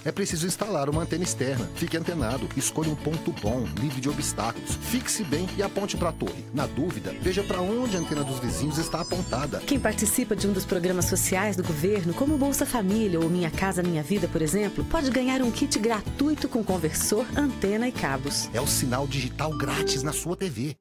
é preciso instalar uma antena externa. Fique antenado, escolha um ponto bom, livre de obstáculos. Fixe bem e aponte para a torre. Na dúvida, veja para onde a antena dos vizinhos está apontada. Quem participa de um dos programas sociais do governo, como Bolsa Família ou Minha Casa Minha Vida, por exemplo, pode ganhar um kit gratuito com conversor, antena e cabos. É o sinal digital grátis na sua TV.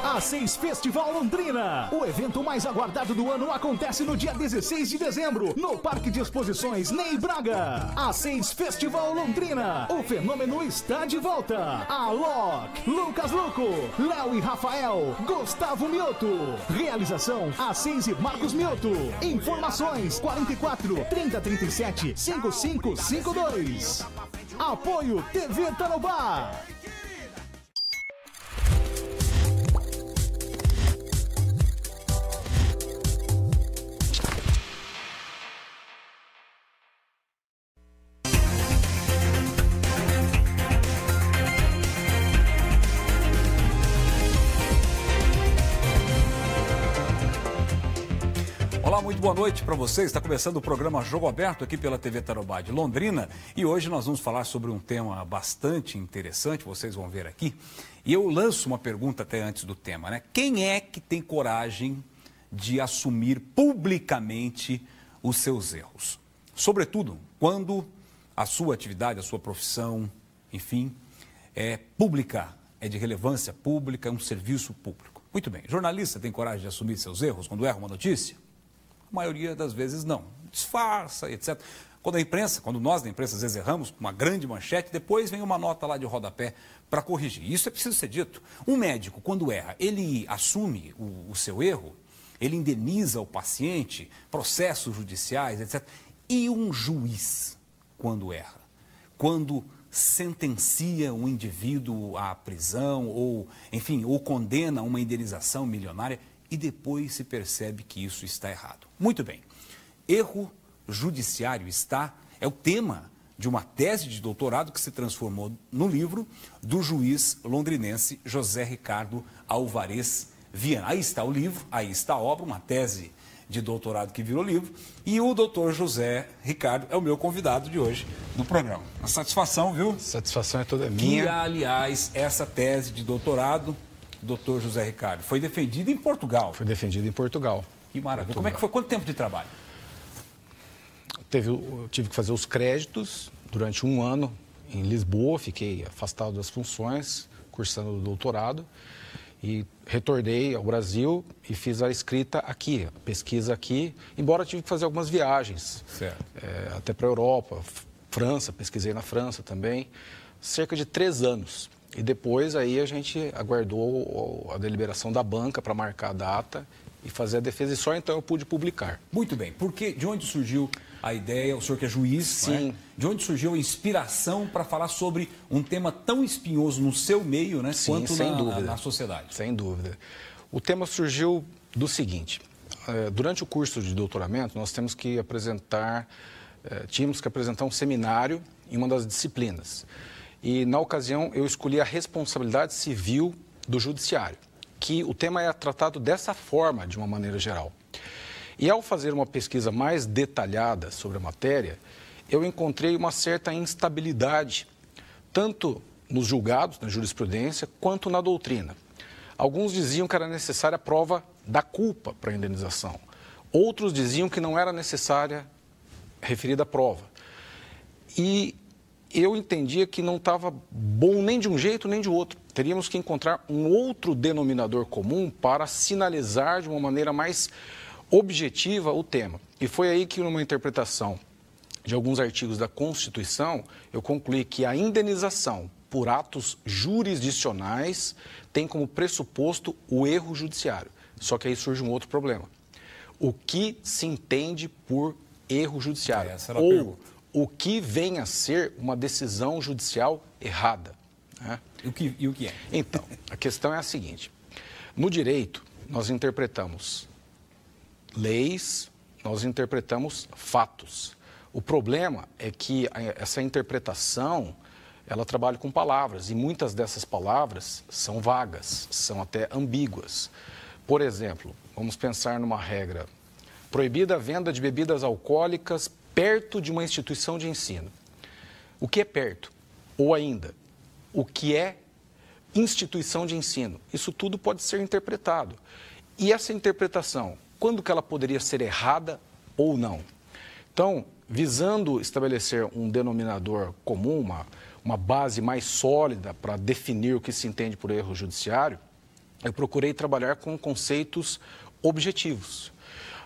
A6 Festival Londrina. O evento mais aguardado do ano acontece no dia 16 de dezembro, no Parque de Exposições Ney Braga. A6 Festival Londrina. O fenômeno está de volta. Alok, Lucas Luco, Léo e Rafael, Gustavo Mioto. Realização A6 e Marcos Mioto. Informações 44 3037 5552. Apoio TV Tarobá. Olá, muito boa noite para vocês. Está começando o programa Jogo Aberto aqui pela TV Tarobá de Londrina e hoje nós vamos falar sobre um tema bastante interessante, vocês vão ver aqui. E eu lanço uma pergunta até antes do tema, né? Quem é que tem coragem de assumir publicamente os seus erros? Sobretudo quando a sua atividade, a sua profissão, enfim, é pública, é de relevância pública, é um serviço público. Muito bem, jornalista tem coragem de assumir seus erros quando erra uma notícia? A maioria das vezes não, disfarça, etc. Quando nós da imprensa às vezes erramos com uma grande manchete, depois vem uma nota lá de rodapé para corrigir. Isso é preciso ser dito. Um médico, quando erra, ele assume o seu erro, ele indeniza o paciente, processos judiciais, etc. E um juiz, quando erra, quando sentencia um indivíduo à prisão ou, enfim, ou condena uma indenização milionária, e depois se percebe que isso está errado. Muito bem, erro judiciário é o tema de uma tese de doutorado que se transformou no livro do juiz londrinense José Ricardo Alvarez Viana. Aí está o livro, aí está a obra, uma tese de doutorado que virou livro, e o doutor José Ricardo é o meu convidado de hoje no programa. Uma satisfação, viu? Satisfação é toda minha. E, aliás, essa tese de doutorado, doutor José Ricardo, foi defendida em Portugal. Foi defendida em Portugal. Que maravilha. Como é que foi? Quanto tempo de trabalho? Eu tive que fazer os créditos durante um ano em Lisboa, fiquei afastado das funções, cursando o doutorado, e retornei ao Brasil e fiz a escrita aqui, a pesquisa aqui, embora tive que fazer algumas viagens, até para a Europa, França, pesquisei na França também, cerca de 3 anos. E depois aí a gente aguardou a deliberação da banca para marcar a data e fazer a defesa, e só então eu pude publicar. Muito bem, porque de onde surgiu a ideia, o senhor que é juiz, sim, né? De onde surgiu a inspiração para falar sobre um tema tão espinhoso no seu meio, né? Sim, quanto sem dúvida, na sociedade? Sem dúvida. O tema surgiu do seguinte, durante o curso de doutoramento nós tínhamos que apresentar um seminário em uma das disciplinas. E, na ocasião, eu escolhi a responsabilidade civil do judiciário, que o tema é tratado dessa forma, de uma maneira geral. E, ao fazer uma pesquisa mais detalhada sobre a matéria, eu encontrei uma certa instabilidade, tanto nos julgados, na jurisprudência, quanto na doutrina. Alguns diziam que era necessária a prova da culpa para a indenização. Outros diziam que não era necessária referida prova. E eu entendia que não estava bom nem de um jeito nem de outro. Teríamos que encontrar um outro denominador comum para sinalizar de uma maneira mais objetiva o tema. E foi aí que, numa interpretação de alguns artigos da Constituição, eu concluí que a indenização por atos jurisdicionais tem como pressuposto o erro judiciário. Só que aí surge um outro problema. O que se entende por erro judiciário? Essa era a pergunta. O que vem a ser uma decisão judicial errada. Né? E o que é? Então, a questão é a seguinte. No direito, nós interpretamos leis, nós interpretamos fatos. O problema é que essa interpretação, ela trabalha com palavras, e muitas dessas palavras são vagas, são até ambíguas. Por exemplo, vamos pensar numa regra: proibida a venda de bebidas alcoólicas perto de uma instituição de ensino. O que é perto? Ou ainda, o que é instituição de ensino? Isso tudo pode ser interpretado. E essa interpretação, quando que ela poderia ser errada ou não? Então, visando estabelecer um denominador comum, uma base mais sólida para definir o que se entende por erro judiciário, eu procurei trabalhar com conceitos objetivos,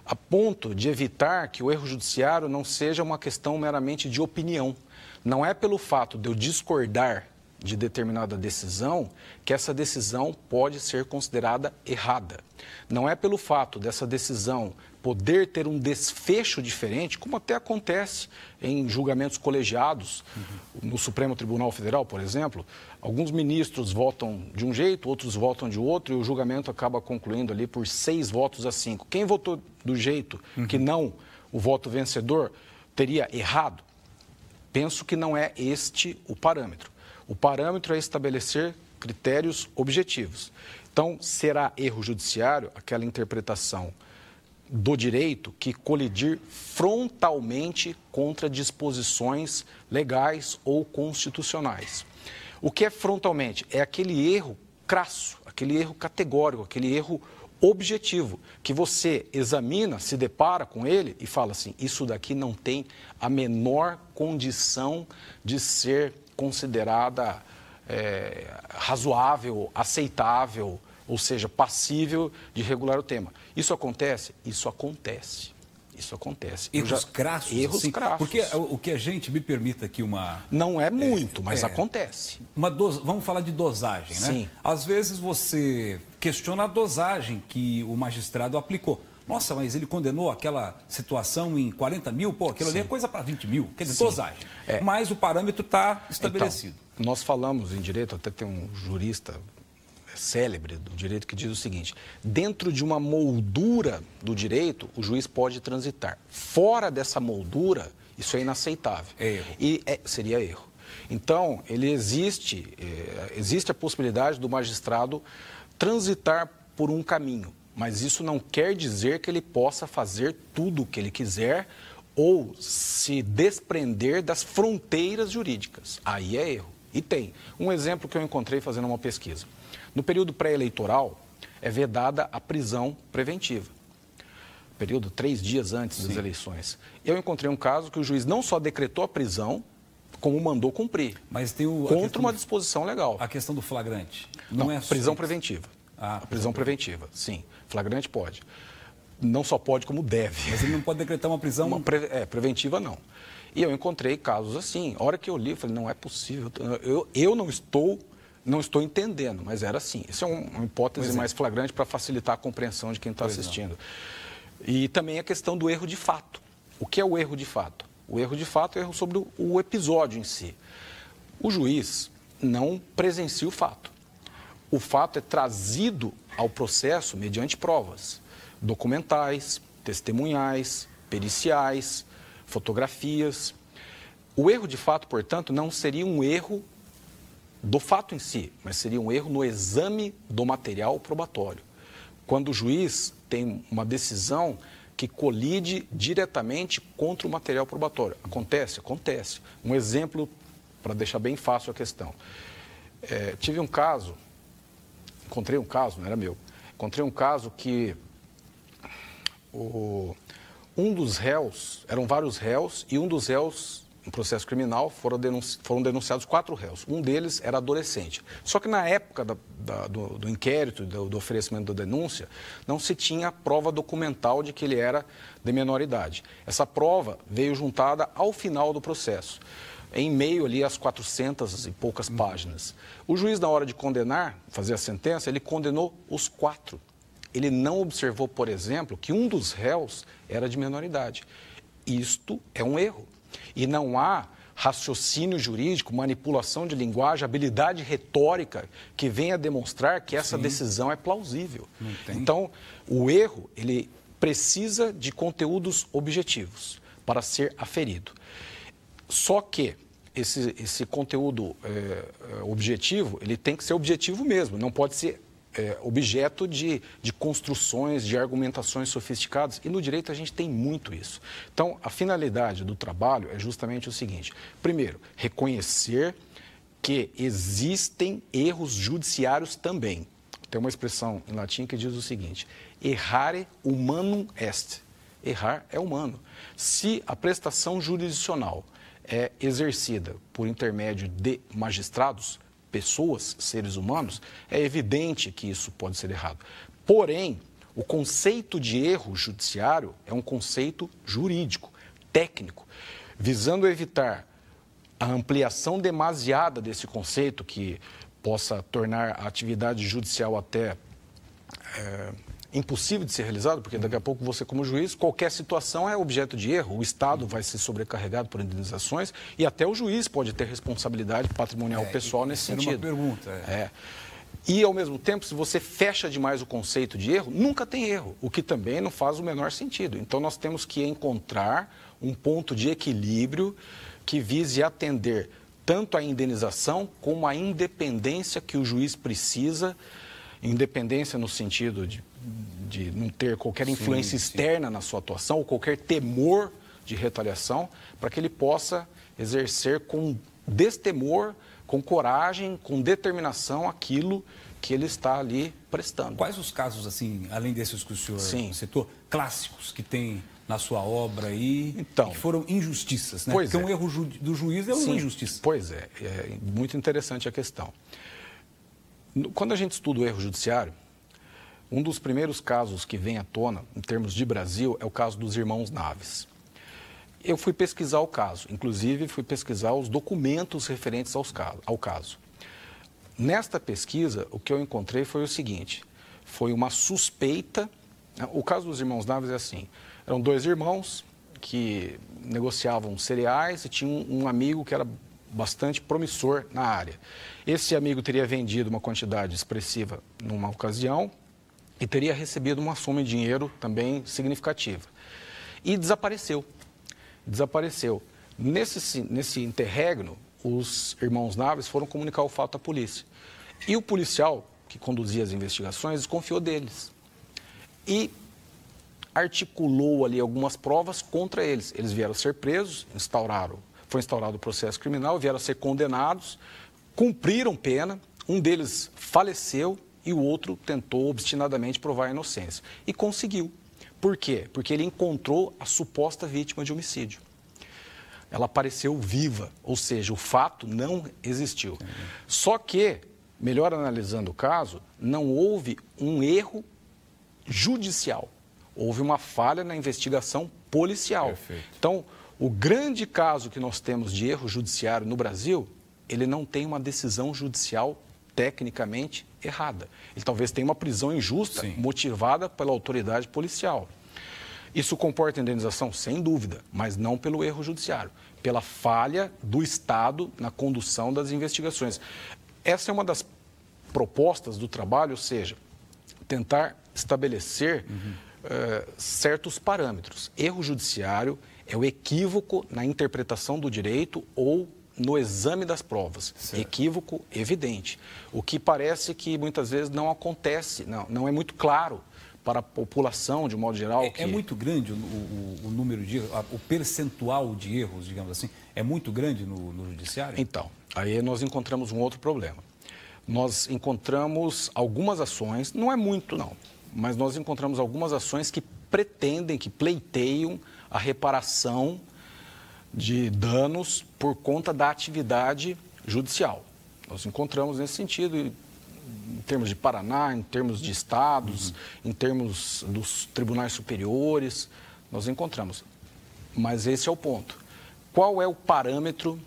a ponto de evitar que o erro judiciário não seja uma questão meramente de opinião. Não é pelo fato de eu discordar de determinada decisão que essa decisão pode ser considerada errada. Não é pelo fato dessa decisão poder ter um desfecho diferente, como até acontece em julgamentos colegiados, no Supremo Tribunal Federal, por exemplo. Alguns ministros votam de um jeito, outros votam de outro, e o julgamento acaba concluindo ali por 6 votos a 5. Quem votou do jeito que não o voto vencedor teria errado? Penso que não é este o parâmetro. O parâmetro é estabelecer critérios objetivos. Então, será erro judiciário aquela interpretação do direito que colidir frontalmente contra disposições legais ou constitucionais. O que é frontalmente? É aquele erro crasso, aquele erro categórico, aquele erro objetivo, que você examina, se depara com ele e fala assim, isso daqui não tem a menor condição de ser considerada razoável, aceitável, ou seja, passível de regular o tema. Isso acontece? Isso acontece. Isso acontece. Erros crassos? Erros assim, crassos. Porque o que a gente, me permita aqui uma... Não é muito, mas acontece. Vamos falar de dosagem, né? Sim. Às vezes você questiona a dosagem que o magistrado aplicou. Nossa, mas ele condenou aquela situação em 40 mil? Pô, aquilo ali é coisa para 20 mil. Quer dizer, dosagem. Mas o parâmetro está estabelecido. Então, nós falamos em direito, até tem um jurista célebre do direito que diz o seguinte, dentro de uma moldura do direito, o juiz pode transitar. Fora dessa moldura, isso é inaceitável. É erro. E seria erro. Então, existe a possibilidade do magistrado transitar por um caminho, mas isso não quer dizer que ele possa fazer tudo o que ele quiser ou se desprender das fronteiras jurídicas. Aí é erro. E tem. Um exemplo que eu encontrei fazendo uma pesquisa. No período pré-eleitoral, é vedada a prisão preventiva. Período 3 dias antes das eleições. Eu encontrei um caso que o juiz não só decretou a prisão, como mandou cumprir. Mas tem contra uma disposição legal. A questão do flagrante. Não é prisão preventiva. A prisão preventiva, sim. Flagrante pode. Não só pode, como deve. Mas ele não pode decretar uma prisão... preventiva não. E eu encontrei casos assim. A hora que eu li, eu falei, não é possível. Eu não estou entendendo, mas era assim. Isso é uma hipótese mais flagrante para facilitar a compreensão de quem está assistindo. E também a questão do erro de fato. O que é o erro de fato? O erro de fato é o erro sobre o episódio em si. O juiz não presencia o fato. O fato é trazido ao processo mediante provas documentais, testemunhais, periciais, fotografias. O erro de fato, portanto, não seria um erro do fato em si, mas seria um erro no exame do material probatório. Quando o juiz tem uma decisão que colide diretamente contra o material probatório. Acontece? Acontece. Um exemplo, para deixar bem fácil a questão. Tive um caso, encontrei um caso, não era meu, encontrei um caso que um dos réus, eram vários réus, e um dos réus, em processo criminal, foram denunciados 4 réus. Um deles era adolescente. Só que na época do inquérito, do oferecimento da denúncia, não se tinha prova documental de que ele era de menor idade. Essa prova veio juntada ao final do processo, em meio ali às 400 e poucas páginas. O juiz, na hora de condenar, fazer a sentença, ele condenou os 4. Ele não observou, por exemplo, que um dos réus era de menor idade. Isto é um erro. E não há raciocínio jurídico, manipulação de linguagem, habilidade retórica que venha demonstrar que essa decisão é plausível. Então, o erro, ele precisa de conteúdos objetivos para ser aferido. Só que esse conteúdo objetivo, ele tem que ser objetivo mesmo, não pode ser objeto de construções, de argumentações sofisticadas, e no direito a gente tem muito isso. Então, a finalidade do trabalho é justamente o seguinte: primeiro, reconhecer que existem erros judiciários também. Tem uma expressão em latim que diz o seguinte: errare humanum est. Errar é humano. Se a prestação jurisdicional é exercida por intermédio de magistrados, pessoas, seres humanos, é evidente que isso pode ser errado. Porém, o conceito de erro judiciário é um conceito jurídico, técnico, visando evitar a ampliação demasiada desse conceito, que possa tornar a atividade judicial até impossível de ser realizado, porque daqui a pouco você, como juiz, qualquer situação é objeto de erro, o Estado vai ser sobrecarregado por indenizações e até o juiz pode ter responsabilidade patrimonial pessoal nesse sentido. Uma pergunta. E, ao mesmo tempo, se você fecha demais o conceito de erro, nunca tem erro, o que também não faz o menor sentido. Então, nós temos que encontrar um ponto de equilíbrio que vise atender tanto a indenização como a independência que o juiz precisa, independência no sentido de não ter qualquer influência externa na sua atuação ou qualquer temor de retaliação, para que ele possa exercer com destemor, com coragem, com determinação aquilo que ele está ali prestando. Quais os casos, assim, além desses que o senhor citou, clássicos que tem na sua obra aí, então, que foram injustiças, né? Porque um erro do juiz é uma injustiça. Pois é muito interessante a questão. Quando a gente estuda o erro judiciário, um dos primeiros casos que vem à tona, em termos de Brasil, é o caso dos irmãos Naves. Eu fui pesquisar o caso, inclusive fui pesquisar os documentos referentes ao caso. Nesta pesquisa, o que eu encontrei foi o seguinte: foi uma suspeita. O caso dos irmãos Naves é assim: eram dois irmãos que negociavam cereais e tinham um amigo que era bastante promissor na área. Esse amigo teria vendido uma quantidade expressiva numa ocasião e teria recebido uma soma de dinheiro também significativa. E desapareceu. Nesse interregno, os irmãos Naves foram comunicar o fato à polícia. E o policial que conduzia as investigações desconfiou deles. E articulou ali algumas provas contra eles. Eles vieram a ser presos, foi instaurado o processo criminal, vieram a ser condenados, cumpriram pena, um deles faleceu e o outro tentou obstinadamente provar a inocência. E conseguiu. Por quê? Porque ele encontrou a suposta vítima de homicídio. Ela apareceu viva, ou seja, o fato não existiu. Só que, melhor analisando o caso, não houve um erro judicial. Houve uma falha na investigação policial. Perfeito. Então, o grande caso que nós temos de erro judiciário no Brasil, ele não tem uma decisão judicial tecnicamente errada. Ele talvez tenha uma prisão injusta motivada pela autoridade policial. Isso comporta indenização? Sem dúvida, mas não pelo erro judiciário, pela falha do Estado na condução das investigações. Essa é uma das propostas do trabalho, ou seja, tentar estabelecer certos parâmetros. Erro judiciário é o equívoco na interpretação do direito ou no exame das provas. Certo. Equívoco evidente. O que parece que muitas vezes não acontece, não é muito claro para a população, de modo geral. É muito grande o número de erros, o percentual de erros, digamos assim, é muito grande no judiciário? Então, aí nós encontramos um outro problema. Nós encontramos algumas ações, não é muito não, mas nós encontramos algumas ações que pretendem, que pleiteiam a reparação de danos por conta da atividade judicial. Nós encontramos nesse sentido, em termos de Paraná, em termos de estados, em termos dos tribunais superiores, nós encontramos. Mas esse é o ponto. Qual é o parâmetro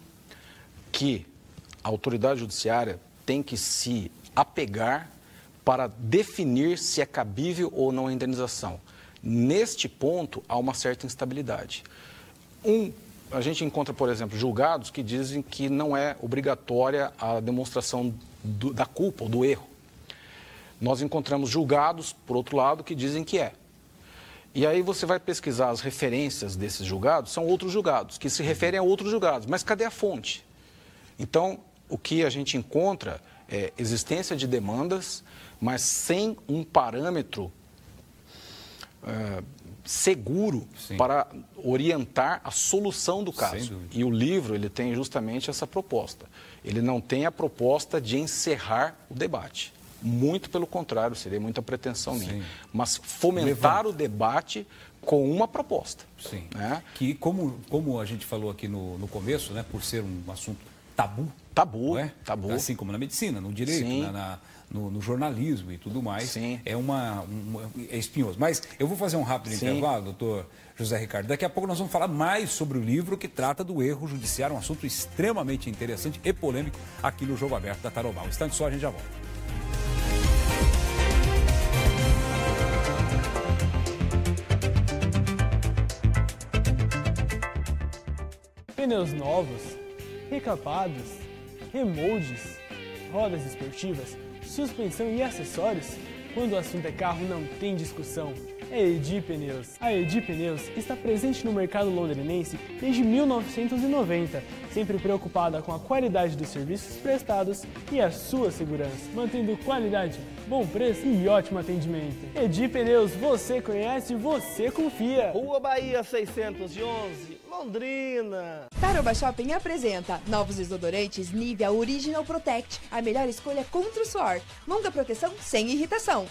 que a autoridade judiciária tem que se apegar para definir se é cabível ou não a indenização? Neste ponto, há uma certa instabilidade. A gente encontra, por exemplo, julgados que dizem que não é obrigatória a demonstração da culpa ou do erro. Nós encontramos julgados, por outro lado, que dizem que é. E aí você vai pesquisar as referências desses julgados, são outros julgados, que se referem a outros julgados. Mas cadê a fonte? Então, o que a gente encontra é existência de demandas mas sem um parâmetro seguro para orientar a solução do caso. E o livro, ele tem justamente essa proposta. Ele não tem a proposta de encerrar o debate. Muito pelo contrário, seria muita pretensão minha. Mas fomentar o debate com uma proposta. Sim. Né? Que, como a gente falou aqui no começo, né, por ser um assunto tabu. Tabu, não é? tabu. Assim como na medicina, no direito, no jornalismo e tudo mais. Sim. É espinhoso. Mas eu vou fazer um rápido intervalo, doutor José Ricardo. Daqui a pouco nós vamos falar mais sobre o livro que trata do erro judiciário, um assunto extremamente interessante e polêmico aqui no Jogo Aberto da Tarobá. Um instante só, a gente já volta. Pneus novos, recapados, remoldes, rodas esportivas, suspensão e acessórios. Quando o assunto é carro, não tem discussão. É Edi Pneus. A Edi Pneus está presente no mercado londrinense desde 1990, sempre preocupada com a qualidade dos serviços prestados e a sua segurança, mantendo qualidade, bom preço e ótimo atendimento. Edi Pneus, você conhece, você confia. Rua Bahia 611, Londrina. Tarobá Shopping apresenta novos desodorantes Nivea Original Protect, a melhor escolha contra o suor. Longa proteção sem irritação.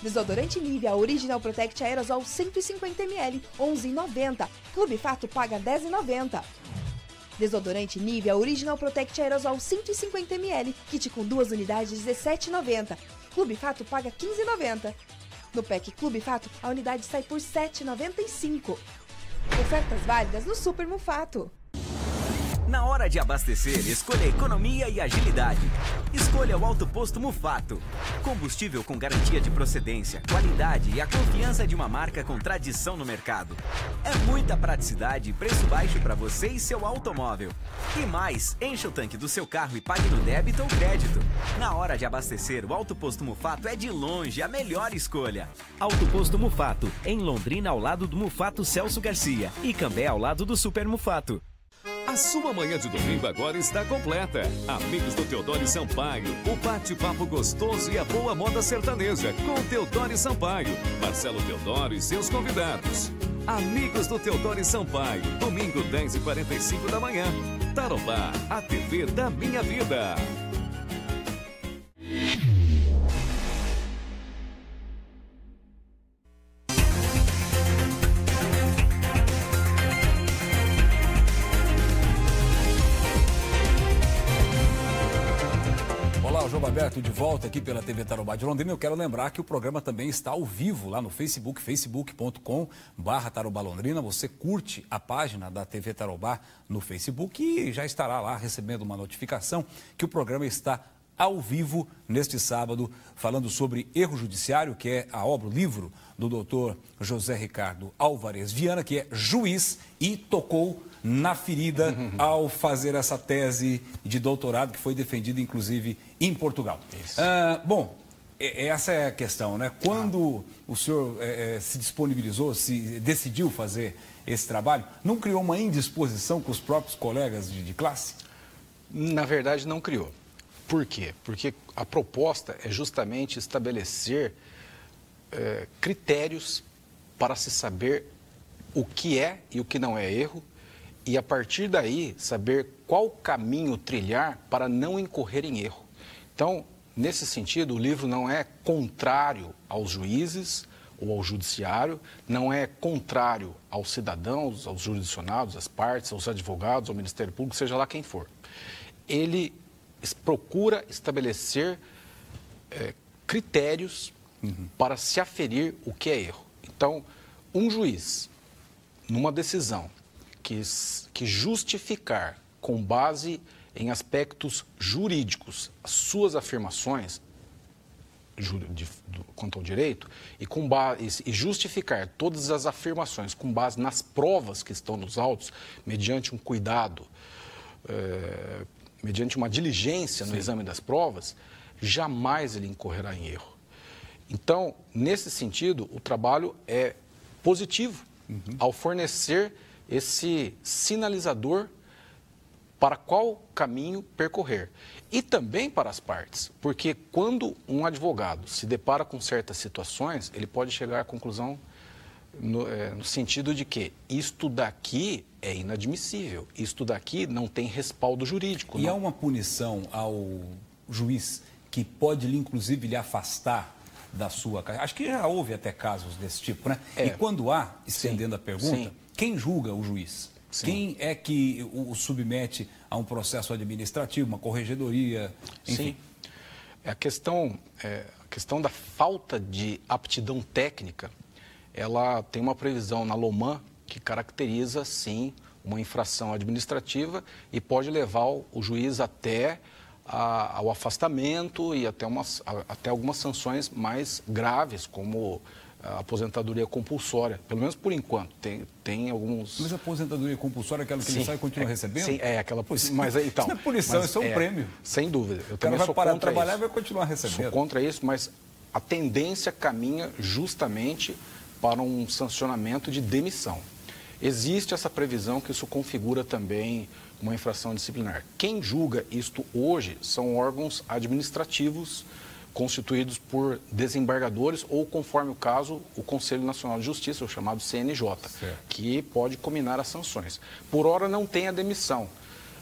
Desodorante Nivea Original Protect Aerosol 150 ml, 11,90. Clube Fato paga 10,90. Desodorante Nivea Original Protect Aerosol 150 ml, kit com 2 unidades 17,90. Clube Fato paga 15,90. No pack Clube Fato, a unidade sai por 7,95. Ofertas válidas no Super Mufato. Na hora de abastecer, escolha economia e agilidade. Escolha o Alto Posto Mufato. Combustível com garantia de procedência, qualidade e a confiança de uma marca com tradição no mercado. É muita praticidade e preço baixo para você e seu automóvel. E mais, encha o tanque do seu carro e pague no débito ou crédito. Na hora de abastecer, o Alto Posto Mufato é de longe a melhor escolha. Alto Posto Mufato, em Londrina ao lado do Mufato Celso Garcia e Cambé ao lado do Super Mufato. A sua manhã de domingo agora está completa. Amigos do Teodoro Sampaio, o bate-papo gostoso e a boa moda sertaneja com Teodoro Sampaio, Marcelo Teodoro e seus convidados. Amigos do Teodoro Sampaio, domingo 10h45 da manhã. Tarobá, a TV da minha vida. Jogo Aberto de volta aqui pela TV Tarobá de Londrina. Eu quero lembrar que o programa também está ao vivo lá no Facebook, facebook.com/Tarobá Londrina. Você curte a página da TV Tarobá no Facebook e já estará lá recebendo uma notificação que o programa está ao vivo neste sábado, falando sobre erro judiciário, que é a obra, o livro do doutor José Ricardo Álvares Viana, que é juiz e tocou na ferida ao fazer essa tese de doutorado que foi defendida, inclusive, em Portugal. Bom, essa é a questão, né? Quando o senhor se disponibilizou, se decidiu fazer esse trabalho, não criou uma indisposição com os próprios colegas de classe? Na verdade, não criou. Por quê? Porque a proposta é justamente estabelecer critérios para se saber o que é e o que não é erro, e a partir daí saber qual caminho trilhar para não incorrer em erro. Então, nesse sentido, o livro não é contrário aos juízes ou ao judiciário, não é contrário aos cidadãos, aos jurisdicionados, às partes, aos advogados, ao Ministério Público, seja lá quem for. Ele procura estabelecer critérios para se aferir o que é erro. Então, um juiz, numa decisão que justificar com base em aspectos jurídicos as suas afirmações quanto ao direito e justificar todas as afirmações com base nas provas que estão nos autos, mediante um cuidado, mediante uma diligência no exame das provas, jamais ele incorrerá em erro. Então, nesse sentido, o trabalho é positivo ao fornecer esse sinalizador para qual caminho percorrer. E também para as partes, porque quando um advogado se depara com certas situações, ele pode chegar à conclusão no sentido de que isto daqui é inadmissível, isto daqui não tem respaldo jurídico. E há uma punição ao juiz que pode, inclusive, lhe afastar da sua carreira? Acho que já houve até casos desse tipo, né? E quando há, estendendo a pergunta, quem julga o juiz? Sim. Quem é que o submete a um processo administrativo, uma corregedoria, enfim? Sim. A questão da falta de aptidão técnica, ela tem uma previsão na LOMAN que caracteriza, sim, uma infração administrativa e pode levar o juiz até ao afastamento e até algumas sanções mais graves, como a aposentadoria compulsória, pelo menos por enquanto. Tem alguns... Mas a aposentadoria compulsória é aquela que ele sai e continua recebendo? Sim, é aquela... Mas então, isso não é punição, isso é um prêmio. Sem dúvida. Eu o cara vai parar de trabalhar e vai continuar Sou recebendo. contra isso, mas a tendência caminha justamente para um sancionamento de demissão. Existe essa previsão que isso configura também uma infração disciplinar. Quem julga isto hoje são órgãos administrativos constituídos por desembargadores ou, conforme o caso, o Conselho Nacional de Justiça, o chamado CNJ, que pode combinar as sanções. Por hora não tem a demissão,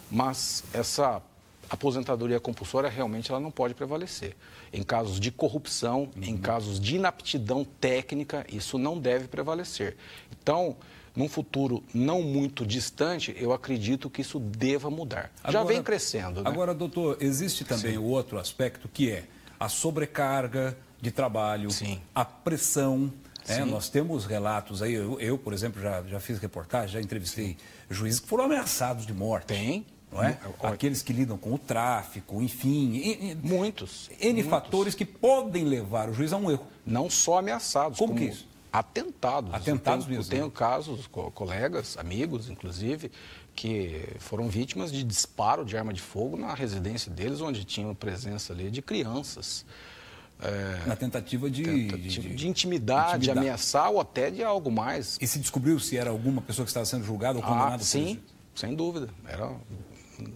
mas essa aposentadoria compulsória realmente ela não pode prevalecer. Em casos de corrupção, em casos de inaptidão técnica, isso não deve prevalecer. Então, num futuro não muito distante, eu acredito que isso deva mudar. Já vem crescendo, né? Agora, doutor, existe também o outro aspecto que é a sobrecarga de trabalho, a pressão. Nós temos relatos aí, eu por exemplo, já fiz reportagem, já entrevistei juízes que foram ameaçados de morte. Tem. Não é? Aqueles que lidam com o tráfico, enfim. Muitos. Fatores que podem levar o juiz a um erro. Não só ameaçados. Como que é isso? Atentados. Atentados mesmo. Eu tenho casos, colegas, amigos, inclusive, que foram vítimas de disparo de arma de fogo na residência deles, onde tinham presença ali de crianças. Na tentativa de intimidar, de ameaçar ou até de algo mais. E se descobriu se era alguma pessoa que estava sendo julgada ou condenada? Sim, sem dúvida.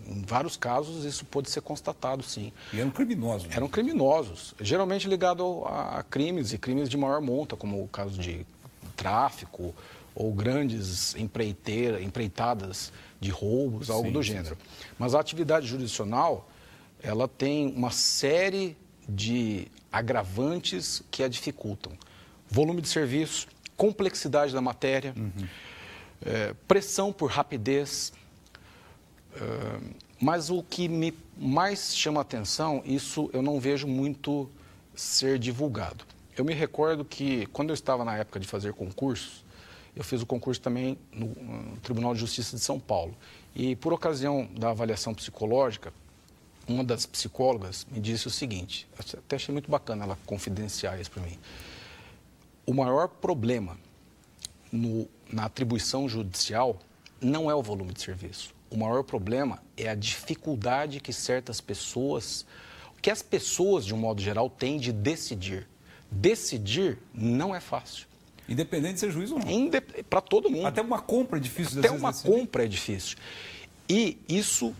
Em vários casos isso pode ser constatado, sim. E eram criminosos? Eram criminosos, geralmente ligados a crimes e crimes de maior monta, como o caso de tráfico ou grandes empreitadas de roubos, algo do gênero. Mas a atividade jurisdicional, ela tem uma série de agravantes que a dificultam. Volume de serviço, complexidade da matéria, pressão por rapidez. Mas o que me mais chama a atenção, isso eu não vejo muito ser divulgado. Eu me recordo que, quando eu estava na época de fazer concursos, eu fiz o concurso também no Tribunal de Justiça de São Paulo. E, por ocasião da avaliação psicológica, uma das psicólogas me disse o seguinte, até achei muito bacana ela confidenciar isso para mim. O maior problema na atribuição judicial não é o volume de serviço. O maior problema é a dificuldade que as pessoas, de um modo geral, têm de decidir. Decidir não é fácil. Independente de ser juiz ou não. Para todo mundo. Até uma compra é difícil. Até uma compra é difícil. E isso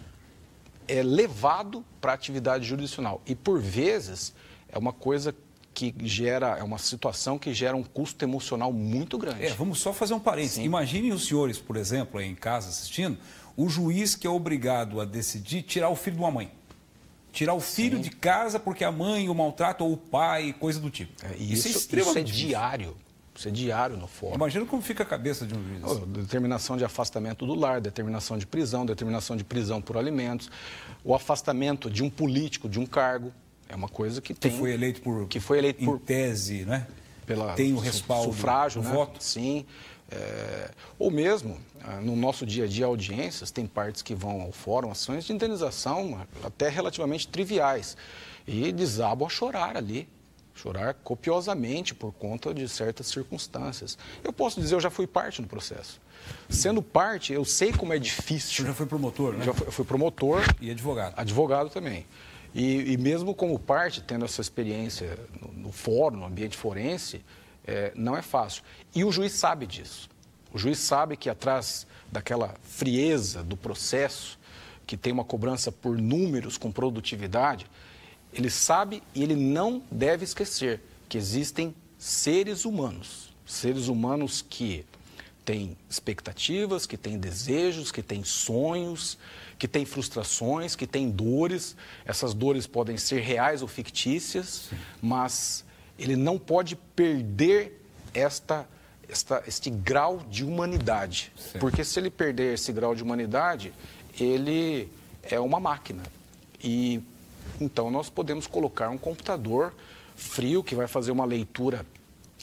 é levado para a atividade jurisdicional. E, por vezes, é uma coisa é uma situação que gera um custo emocional muito grande. Vamos só fazer um parênteses. Imaginem os senhores, por exemplo, aí em casa assistindo, o juiz que é obrigado a decidir tirar o filho de uma mãe. Tirar o filho de casa porque a mãe o maltrata ou o pai, coisa do tipo. Isso é extremamente diário. Isso é diário no fórum. Imagina como fica a cabeça de um juiz. Determinação de afastamento do lar, determinação de prisão por alimentos, o afastamento de um político, de um cargo. É uma coisa que foi eleito por em tese, né? Tem o respaldo, sufrágio, o voto. Sim. Ou mesmo, no nosso dia a dia, audiências, tem partes que vão ao fórum, ações de indenização até relativamente triviais. E desabam a chorar ali. Chorar copiosamente por conta de certas circunstâncias. Eu posso dizer, eu já fui parte no processo. Sendo parte, eu sei como é difícil. Você já foi promotor, né? Eu fui promotor. E advogado. Advogado também. E mesmo como parte, tendo essa experiência no fórum, no ambiente forense, não é fácil. E o juiz sabe disso. O juiz sabe que atrás daquela frieza do processo, que tem uma cobrança por números com produtividade, ele sabe e ele não deve esquecer que existem seres humanos que têm expectativas, que têm desejos, que têm sonhos, que têm frustrações, que têm dores. Essas dores podem ser reais ou fictícias, mas ele não pode perder este grau de humanidade. Sim. Porque se ele perder esse grau de humanidade, ele é uma máquina. E então nós podemos colocar um computador frio que vai fazer uma leitura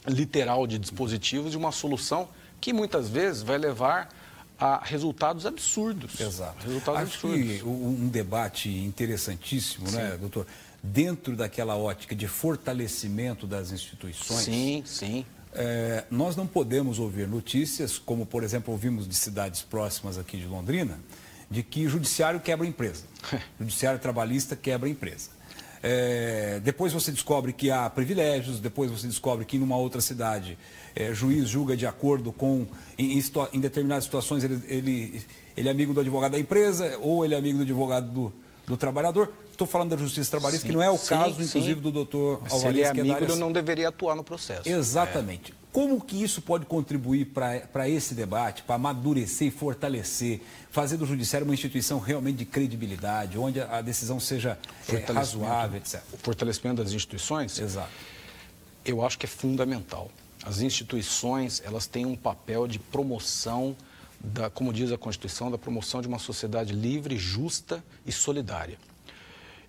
literal de dispositivos de uma solução que muitas vezes vai levar a resultados absurdos. Exato. Resultados absurdos. Que um debate interessantíssimo, sim, né, doutor? Dentro daquela ótica de fortalecimento das instituições. Sim, sim. Nós não podemos ouvir notícias, como, por exemplo, ouvimos de cidades próximas aqui de Londrina, de que judiciário quebra empresa. Judiciário trabalhista quebra empresa. Depois você descobre que há privilégios, depois você descobre que em uma outra cidade juiz julga de acordo com, em determinadas situações, ele é amigo do advogado da empresa ou ele é amigo do advogado do trabalhador. Estou falando da justiça trabalhista, sim, que não é o caso, inclusive, do doutor Alvarez. Se ele é amigo, ele não deveria atuar no processo. Exatamente. Como que isso pode contribuir para esse debate, para amadurecer e fortalecer, fazer do judiciário uma instituição realmente de credibilidade, onde a decisão seja razoável, etc. O fortalecimento das instituições? Exato. Eu acho que é fundamental. As instituições, elas têm um papel de promoção, como diz a Constituição, da promoção de uma sociedade livre, justa e solidária.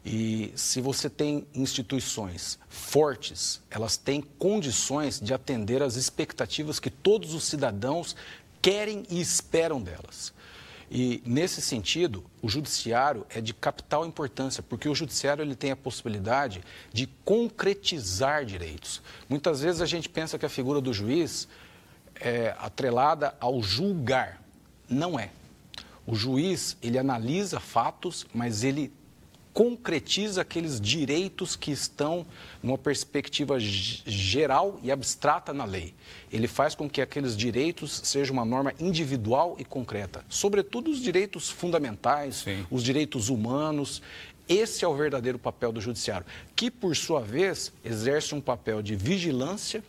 E se você tem instituições fortes, elas têm condições de atender às expectativas que todos os cidadãos querem e esperam delas. E, nesse sentido, o judiciário é de capital importância, porque o judiciário ele tem a possibilidade de concretizar direitos. Muitas vezes a gente pensa que a figura do juiz é atrelada ao julgar. Não é. O juiz, ele analisa fatos, mas ele concretiza aqueles direitos que estão numa perspectiva geral e abstrata na lei. Ele faz com que aqueles direitos sejam uma norma individual e concreta. Sobretudo os direitos fundamentais, sim, os direitos humanos. Esse é o verdadeiro papel do judiciário, que, por sua vez, exerce um papel de vigilância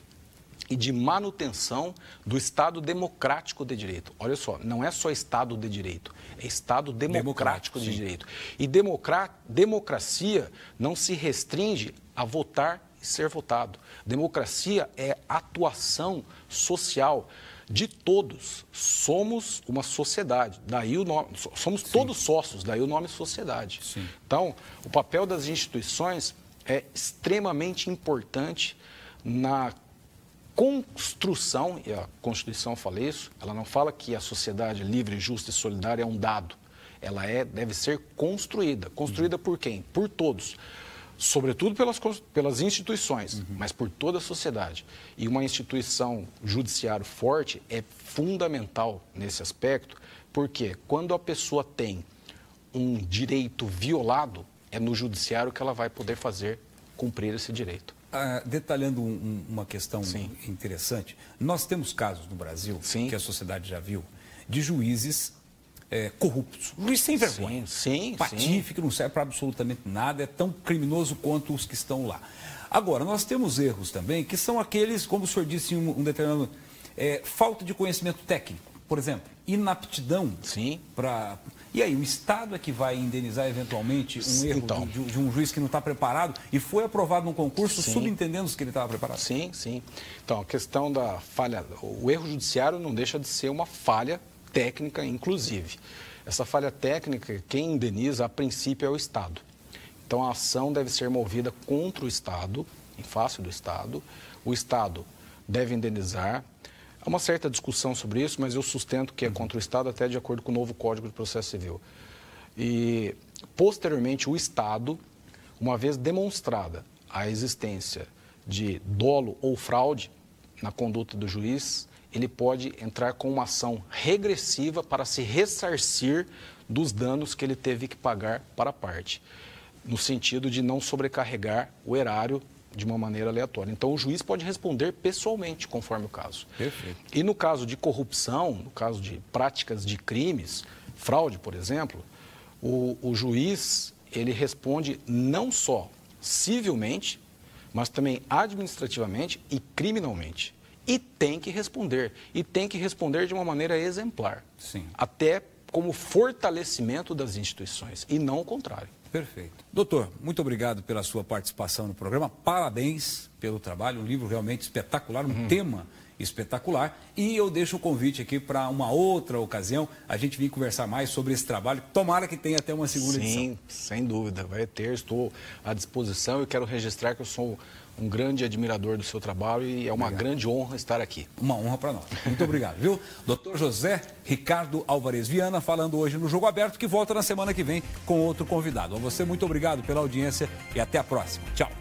e de manutenção do Estado democrático de direito. Olha só, não é só Estado de direito, é Estado democrático de direito. E democracia não se restringe a votar e ser votado. Democracia é atuação social de todos. Somos uma sociedade, daí o nome, somos, sim, todos sócios, daí o nome sociedade. Sim. Então, o papel das instituições é extremamente importante na construção, e a Constituição fala isso, ela não fala que a sociedade livre, justa e solidária é um dado. Ela deve ser construída. Construída por quem? Por todos. Sobretudo pelas instituições, mas por toda a sociedade. E uma instituição judiciário forte é fundamental nesse aspecto, porque quando a pessoa tem um direito violado, é no judiciário que ela vai poder fazer cumprir esse direito. Detalhando uma questão, sim, interessante, nós temos casos no Brasil, sim, que a sociedade já viu, de juízes corruptos, juiz sem vergonha, sim, patife, que não serve para absolutamente nada, é tão criminoso quanto os que estão lá. Agora, nós temos erros também, que são aqueles, como o senhor disse em um determinado, falta de conhecimento técnico, por exemplo, inaptidão, sim, para... E aí, o Estado é que vai indenizar eventualmente um erro, então, de um juiz que não está preparado e foi aprovado num concurso, sim, subentendendo que ele estava preparado? Sim, sim. Então, a questão da falha, o erro judiciário não deixa de ser uma falha técnica, inclusive. Essa falha técnica, quem indeniza, a princípio, é o Estado. Então, a ação deve ser movida contra o Estado, em face do Estado. O Estado deve indenizar. Há uma certa discussão sobre isso, mas eu sustento que é contra o Estado, até de acordo com o novo Código de Processo Civil. E, posteriormente, o Estado, uma vez demonstrada a existência de dolo ou fraude na conduta do juiz, ele pode entrar com uma ação regressiva para se ressarcir dos danos que ele teve que pagar para a parte, no sentido de não sobrecarregar o erário de uma maneira aleatória. Então, o juiz pode responder pessoalmente, conforme o caso. Perfeito. E no caso de corrupção, no caso de práticas de crimes, fraude, por exemplo, O juiz, ele responde não só civilmente, mas também administrativamente e criminalmente. E tem que responder. E tem que responder de uma maneira exemplar. Sim. Até como fortalecimento das instituições, e não o contrário. Perfeito. Doutor, muito obrigado pela sua participação no programa. Parabéns pelo trabalho, um livro realmente espetacular, um tema espetacular. E eu deixo o convite aqui para uma outra ocasião, a gente vir conversar mais sobre esse trabalho. Tomara que tenha até uma segunda edição. Sim, sem dúvida, vai ter. Estou à disposição e quero registrar que eu sou um grande admirador do seu trabalho e é uma grande honra estar aqui. Uma honra para nós. Muito obrigado, viu? Dr. José Ricardo Álvares Viana, falando hoje no Jogo Aberto, que volta na semana que vem com outro convidado. A você, muito obrigado pela audiência e até a próxima. Tchau.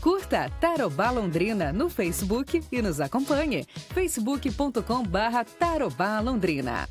Curta Tarobá Londrina no Facebook e nos acompanhe. facebook.com/Tarobá Londrina.